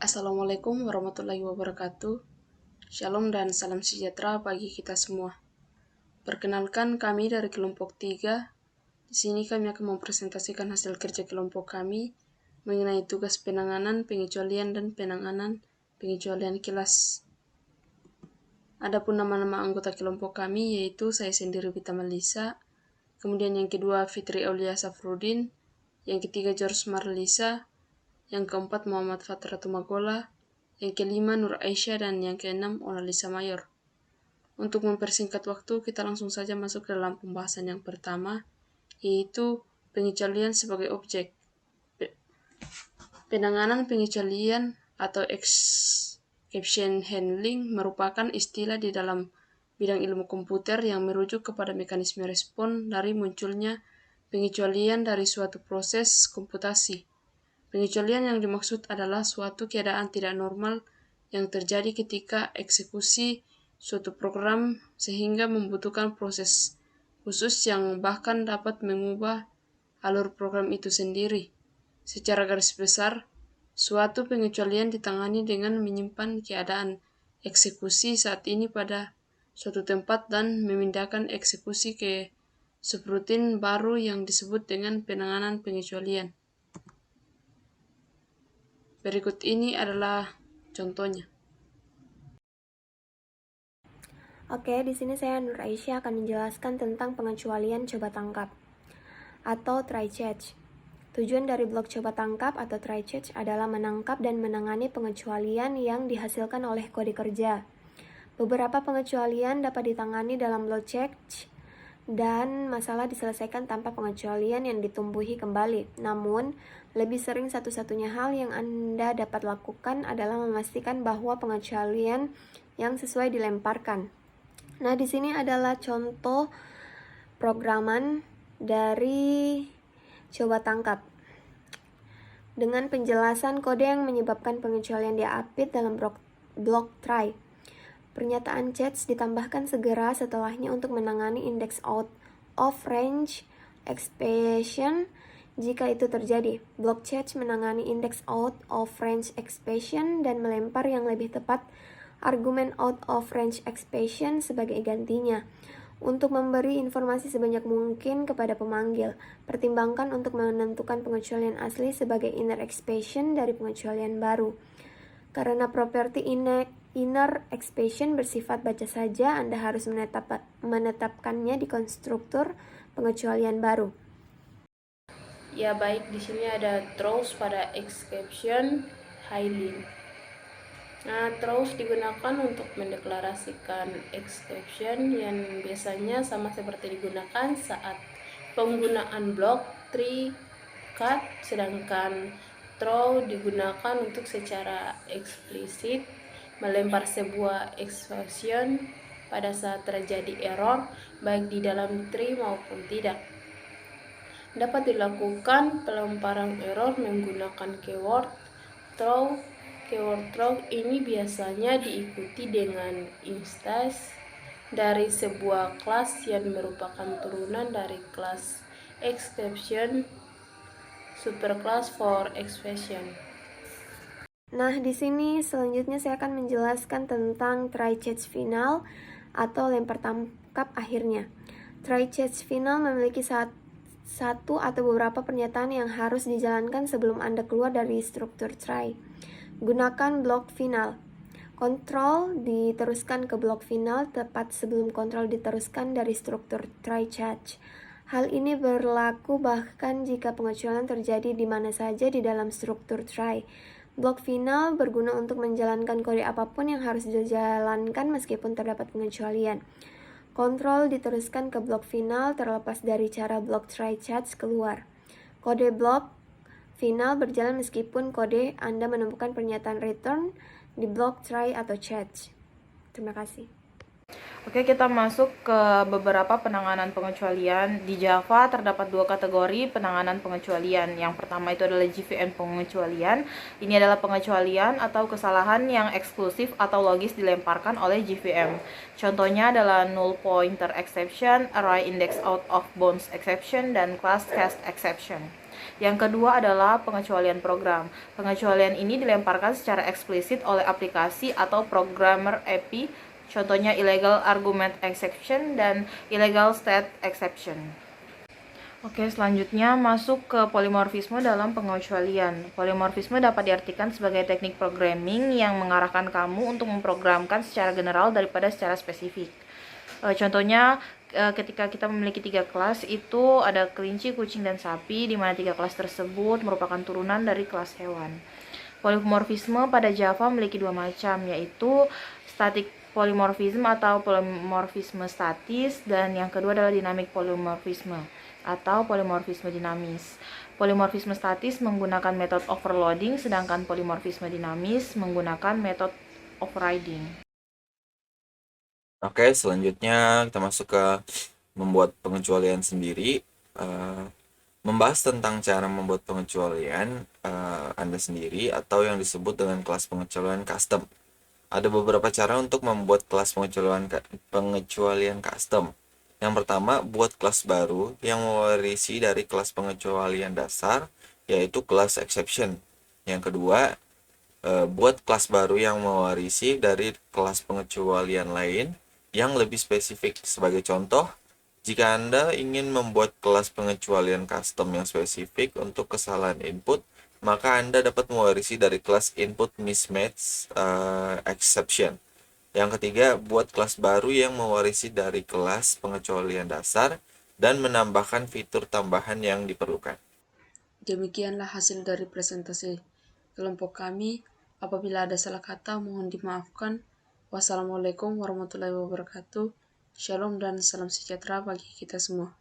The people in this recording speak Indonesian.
Assalamualaikum warahmatullahi wabarakatuh. Shalom dan salam sejahtera bagi kita semua. Perkenalkan, kami dari kelompok 3. Di sini kami akan mempresentasikan hasil kerja kelompok kami mengenai tugas penanganan, pengecualian, dan penanganan pengecualian kelas. Adapun nama-nama anggota kelompok kami yaitu saya sendiri Bita Melisa, kemudian yang kedua Fitri Aulia Safrudin, yang ketiga George Marlisa, yang keempat Muhammad Fatra Tumagola, yang kelima Nur Aisyah, dan yang keenam Onalisa Mayor. Untuk mempersingkat waktu, kita langsung saja masuk ke dalam pembahasan yang pertama, yaitu pengecualian sebagai objek. Penanganan pengecualian atau exception handling merupakan istilah di dalam bidang ilmu komputer yang merujuk kepada mekanisme respon dari munculnya pengecualian dari suatu proses komputasi. Pengecualian yang dimaksud adalah suatu keadaan tidak normal yang terjadi ketika eksekusi suatu program sehingga membutuhkan proses khusus yang bahkan dapat mengubah alur program itu sendiri. Secara garis besar, suatu pengecualian ditangani dengan menyimpan keadaan eksekusi saat ini pada suatu tempat dan memindahkan eksekusi ke subrutin baru yang disebut dengan penanganan pengecualian. Berikut ini adalah contohnya. Oke, di sini saya Nur Aisyah akan menjelaskan tentang pengecualian coba tangkap atau try catch. Tujuan dari blok coba tangkap atau try catch adalah menangkap dan menangani pengecualian yang dihasilkan oleh kode kerja. Beberapa pengecualian dapat ditangani dalam blok catch dan masalah diselesaikan tanpa pengecualian yang ditumbuhi kembali. Namun, lebih sering satu-satunya hal yang Anda dapat lakukan adalah memastikan bahwa pengecualian yang sesuai dilemparkan. Nah, di sini adalah contoh programan dari coba tangkap dengan penjelasan kode yang menyebabkan pengecualian diapit dalam blok try. Pernyataan catch ditambahkan segera setelahnya untuk menangani index out of range expression jika itu terjadi. Blok catch menangani index out of range expression dan melempar yang lebih tepat argumen out of range expression sebagai gantinya. Untuk memberi informasi sebanyak mungkin kepada pemanggil, pertimbangkan untuk menentukan pengecualian asli sebagai inner expression dari pengecualian baru. Karena properti inner expression bersifat baca saja, Anda harus menetapkannya di konstruktor pengecualian baru. Ya baik, di sini ada throws pada exception handling. Nah, throws digunakan untuk mendeklarasikan exception yang biasanya sama seperti digunakan saat penggunaan blok try cut, sedangkan throw digunakan untuk secara eksplisit melempar sebuah exception pada saat terjadi error baik di dalam try maupun tidak. Dapat dilakukan pelemparan error menggunakan keyword throw. Keyword throw ini biasanya diikuti dengan instance dari sebuah kelas yang merupakan turunan dari kelas exception superclass for exception. Nah, di sini selanjutnya saya akan menjelaskan tentang try catch final atau lempar tangkap akhirnya. Try catch final memiliki satu atau beberapa pernyataan yang harus dijalankan sebelum Anda keluar dari struktur try. Gunakan blok final. Kontrol diteruskan ke blok final tepat sebelum kontrol diteruskan dari struktur try catch. Hal ini berlaku bahkan jika pengecualian terjadi di mana saja di dalam struktur try. Blok final berguna untuk menjalankan kode apapun yang harus dijalankan meskipun terdapat pengecualian. Kontrol diteruskan ke blok final terlepas dari cara blok try catch keluar. Kode blok final berjalan meskipun kode Anda menemukan pernyataan return di blok try atau catch. Terima kasih. Oke, kita masuk ke beberapa penanganan pengecualian. Di Java terdapat dua kategori penanganan pengecualian. Yang pertama itu adalah JVM pengecualian. Ini adalah pengecualian atau kesalahan yang eksklusif atau logis dilemparkan oleh JVM. Contohnya adalah null pointer exception, array index out of bounds exception, dan class cast exception. Yang kedua adalah pengecualian program. Pengecualian ini dilemparkan secara eksplisit oleh aplikasi atau programmer API, contohnya illegal argument exception dan illegal state exception. Oke, selanjutnya masuk ke polimorfisme dalam pengecualian. Polimorfisme dapat diartikan sebagai teknik programming yang mengarahkan kamu untuk memprogramkan secara general daripada secara spesifik. Contohnya, ketika kita memiliki 3 kelas, itu ada kelinci, kucing, dan sapi, di mana 3 kelas tersebut merupakan turunan dari kelas hewan. Polimorfisme pada Java memiliki 2 macam, yaitu static polimorfism atau polimorfisme statis, dan yang kedua adalah dynamic polimorfisme atau polimorfisme dinamis. Polimorfisme statis menggunakan metode overloading, sedangkan polimorfisme dinamis menggunakan metode overriding. Oke, selanjutnya kita masuk ke membuat pengecualian sendiri. Membahas tentang cara membuat pengecualian Anda sendiri atau yang disebut dengan kelas pengecualian custom. Ada beberapa cara untuk membuat kelas pengecualian custom. Yang pertama, buat kelas baru yang mewarisi dari kelas pengecualian dasar, yaitu kelas exception. Yang kedua, buat kelas baru yang mewarisi dari kelas pengecualian lain yang lebih spesifik. Sebagai contoh, jika Anda ingin membuat kelas pengecualian custom yang spesifik untuk kesalahan input, maka Anda dapat mewarisi dari kelas input mismatch exception. Yang ketiga, buat kelas baru yang mewarisi dari kelas pengecualian dasar dan menambahkan fitur tambahan yang diperlukan. Demikianlah hasil dari presentasi kelompok kami. Apabila ada salah kata, mohon dimaafkan. Wassalamualaikum warahmatullahi wabarakatuh. Shalom dan salam sejahtera bagi kita semua.